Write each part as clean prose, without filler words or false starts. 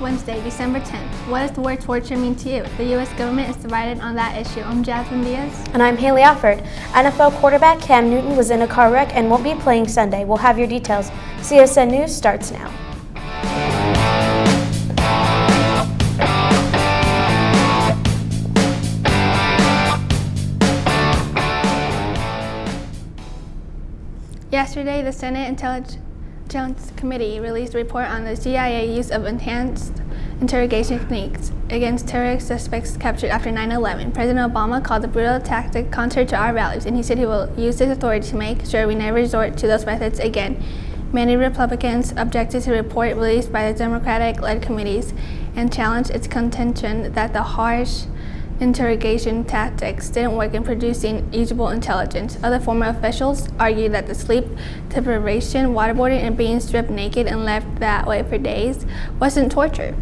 Wednesday, December 10th. What does the word torture mean to you? The U.S. government is divided on that issue. I'm Jasmine Diaz. And I'm Haley Alford. NFL quarterback Cam Newton was in a car wreck and won't be playing Sunday. We'll have your details. CSN News starts now. Yesterday, the Senate Intelligence Committee released a report on the CIA use of enhanced interrogation techniques against terrorist suspects captured after 9/11. President Obama called the brutal tactic contrary to our values, and he said he will use his authority to make sure we never resort to those methods again. Many Republicans objected to the report released by the Democratic-led committees and challenged its contention that the harsh interrogation tactics didn't work in producing usable intelligence. Other former officials argued that the sleep deprivation, waterboarding, and being stripped naked and left that way for days wasn't torture.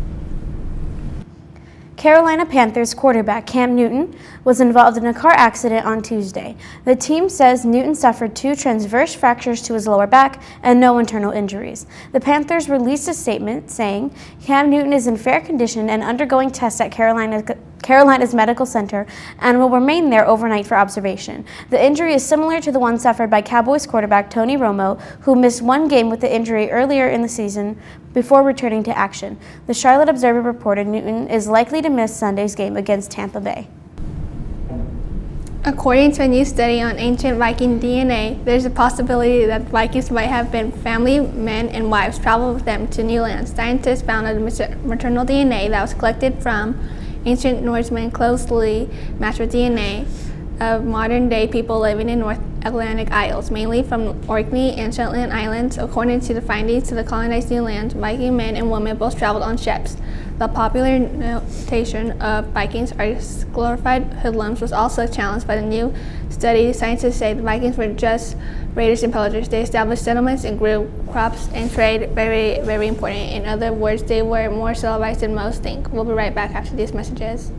Carolina Panthers quarterback Cam Newton was involved in a car accident on Tuesday. The team says Newton suffered 2 transverse fractures to his lower back and no internal injuries. The Panthers released a statement saying Cam Newton is in fair condition and undergoing tests at Carolina's Medical Center and will remain there overnight for observation. The injury is similar to the one suffered by Cowboys quarterback Tony Romo, who missed 1 game with the injury earlier in the season before returning to action. The Charlotte Observer reported Newton is likely to miss Sunday's game against Tampa Bay. According to a new study on ancient Viking DNA, there's a possibility that Vikings might have been family men and wives traveled with them to new lands. Scientists found that maternal DNA that was collected from ancient Norsemen closely matched with DNA of modern-day people living in North Atlantic Isles, mainly from Orkney and Shetland Islands. According to the findings to the colonized new land, Viking men and women both traveled on ships. The popular notation of Vikings as glorified hoodlums was also challenged by the new study. Scientists say the Vikings were just raiders and pillagers. They established settlements and grew crops and trade, very, very important. In other words, they were more civilized than most think. We'll be right back after these messages.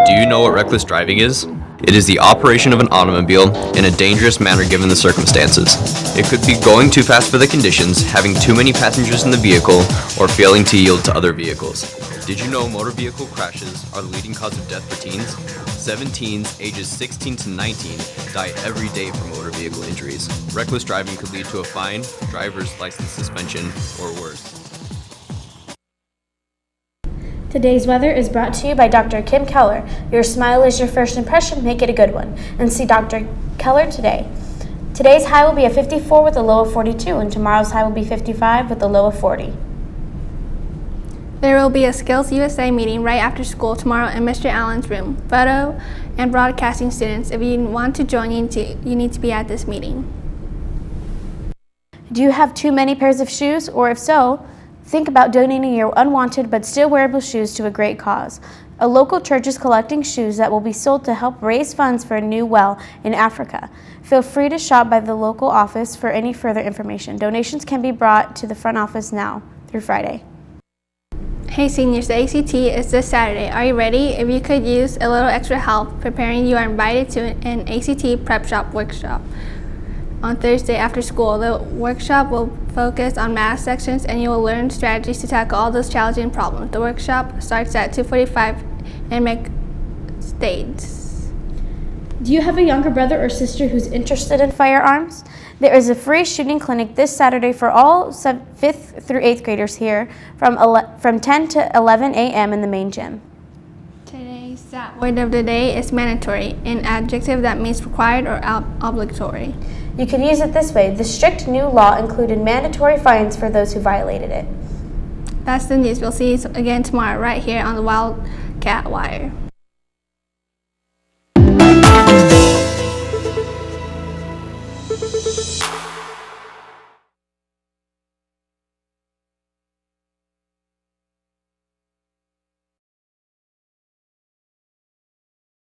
Do you know what reckless driving is? It is the operation of an automobile in a dangerous manner given the circumstances. It could be going too fast for the conditions, having too many passengers in the vehicle, or failing to yield to other vehicles. Did you know motor vehicle crashes are the leading cause of death for teens? 7 teens ages 16 to 19 die every day from motor vehicle injuries. Reckless driving could lead to a fine, driver's license suspension, or worse. Today's weather is brought to you by Dr. Kim Keller. Your smile is your first impression, make it a good one. And see Dr. Keller today. Today's high will be a 54 with a low of 42, and tomorrow's high will be 55 with a low of 40. There will be a Skills USA meeting right after school tomorrow in Mr. Allen's room. Photo and broadcasting students, if you want to join, you need to be at this meeting. Do you have too many pairs of shoes? Or if so, think about donating your unwanted but still wearable shoes to a great cause. A local church is collecting shoes that will be sold to help raise funds for a new well in Africa. Feel free to shop by the local office for any further information. Donations can be brought to the front office now through Friday. Hey seniors, the ACT is this Saturday. Are you ready? If you could use a little extra help preparing, you are invited to an ACT prep shop workshop on Thursday after school. The workshop will focus on math sections and you will learn strategies to tackle all those challenging problems. The workshop starts at 2:45 and McStades. Do you have a younger brother or sister who's interested in firearms? There is a free shooting clinic this Saturday for all 5th through 8th graders here from 10 to 11 a.m. in the main gym. Today's word of the day is mandatory, an adjective that means required or obligatory. You can use it this way: the strict new law included mandatory fines for those who violated it. That's the news. We'll see you again tomorrow right here on the Wildcat Wire.